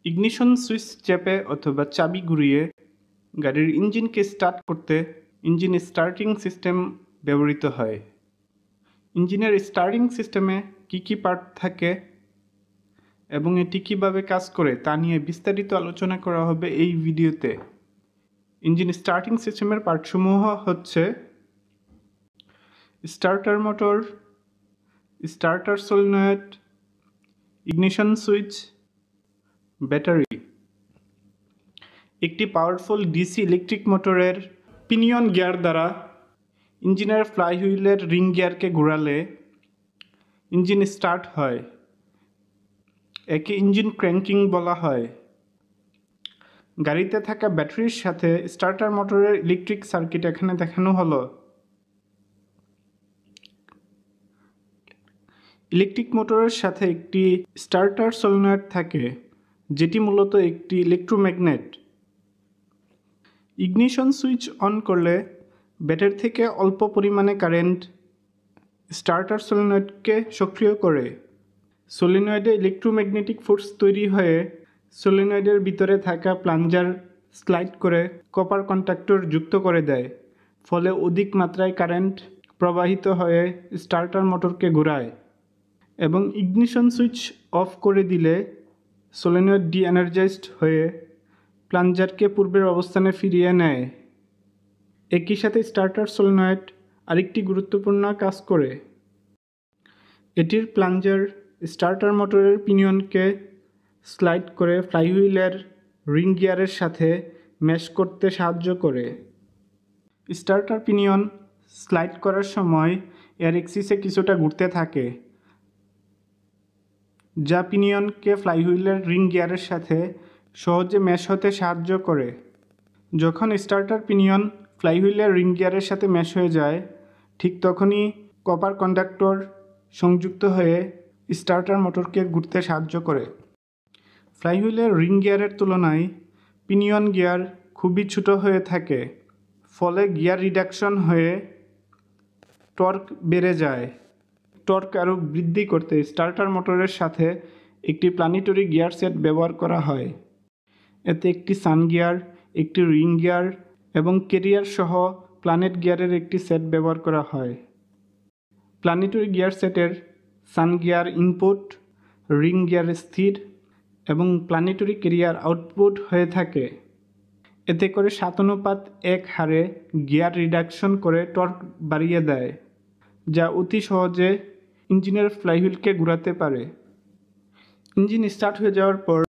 Ignition switch চেপে অথবা চাবি ঘুরিয়ে গাড়ির ইঞ্জিনকে স্টার্ট করতে ইঞ্জিন স্টার্টিং সিস্টেম ব্যবহৃত হয়। ইঞ্জিনের স্টার্টিং সিস্টেমে কী পার্ট থাকে এবং এটি কীভাবে কাজ করে তা নিয়ে বিস্তারিত আলোচনা করা হবে এই ভিডিওতে। ইঞ্জিন স্টার্টিং সিস্টেমের পার্টসমূহ হচ্ছে starter motor, starter solenoid, ignition switch, battery. একটি পাওয়ারফুল ডিসি ইলেকট্রিক মোটরের পিনিয়ন গিয়ার দ্বারা ইঞ্জিনের ফ্লাইহুইলের রিং গিয়ারকে ঘোরালে ইঞ্জিন স্টার্ট হয়। একে ইঞ্জিন ক্র্যাঙ্কিং বলা হয়। গাড়িতে থাকা ব্যাটারির সাথে স্টার্টার মোটরের ইলেকট্রিক সার্কিট এখানে দেখানো হলো। ইলেকট্রিক মোটরের সাথে একটি স্টার্টার সলিনয়েড থাকে, যেটি মূলত একটি ইলেকট্রোম্যাগনেট। ইগনিশন সুইচ অন করলে ব্যাটারি থেকে অল্প পরিমাণে কারেন্ট স্টার্টার সলিনয়েডকে সক্রিয় করে। সলিনয়েডে ইলেকট্রোম্যাগনেটিক ফোর্স তৈরি হয়ে সলিনয়েডের ভিতরে থাকা প্লাঞ্জার স্লাইড করে কপার কন্ডাক্টর যুক্ত করে দেয়, ফলে অধিক মাত্রায় কারেন্ট প্রবাহিত হয়ে স্টার্টার মোটরকে ঘোরায়। এবং ইগনিশন সুইচ অফ করে দিলে সলিনয়েড ডি-এনার্জাইজড হয়ে প্লাঞ্জারকে পূর্বের অবস্থানে ফিরিয়ে নেয়। একই সাথে স্টার্টার সলিনয়েড আরেকটি গুরুত্বপূর্ণ কাজ করে। এটির প্লাঞ্জার স্টার্টার মোটরের পিনিয়নকে স্লাইড করে ফ্লাইহুইলের রিং গিয়ারের সাথে ম্যাশ করতে সাহায্য করে। স্টার্টার পিনিয়ন স্লাইড করার সময় এর এক্সিসে কিছুটা ঘুরতে থাকে, যা পিনিয়নকে ফ্লাইহুইলের রিং গিয়ারের সাথে সহজে ম্যাশ হতে সাহায্য করে। যখন স্টার্টার পিনিয়ন ফ্লাইহুইলের রিং গিয়ারের সাথে ম্যাশ হয়ে যায়, ঠিক তখনই কপার কন্ডাক্টর সংযুক্ত হয়ে স্টার্টার মোটরকে ঘুরতে সাহায্য করে। ফ্লাইহুইলের রিং গিয়ারের তুলনায় পিনিয়ন গিয়ার খুবই ছোট হয়ে থাকে, ফলে গিয়ার রিডাকশন হয়ে টর্ক বেড়ে যায়। টর্ক আরও বৃদ্ধি করতে স্টার্টার মোটরের সাথে একটি প্ল্যানেটরি গিয়ার সেট ব্যবহার করা হয়। এতে একটি সান গিয়ার, একটি রিং গিয়ার এবং ক্যারিয়ার সহ প্ল্যানেট গিয়ারের একটি সেট ব্যবহার করা হয়। প্ল্যানেটরি গিয়ার সেটের সান গিয়ার ইনপুট, রিং গিয়ার স্থির এবং প্ল্যানেটরি ক্যারিয়ার আউটপুট হয়ে থাকে। এতে করে 7:1 হারে গিয়ার রিডাকশন করে টর্ক বাড়িয়ে দেয়, যা অতি সহজে ইঞ্জিনের ফ্লাইহুইলকে ঘোরাতে পারে। ইঞ্জিন স্টার্ট হয়ে যাওয়ার পর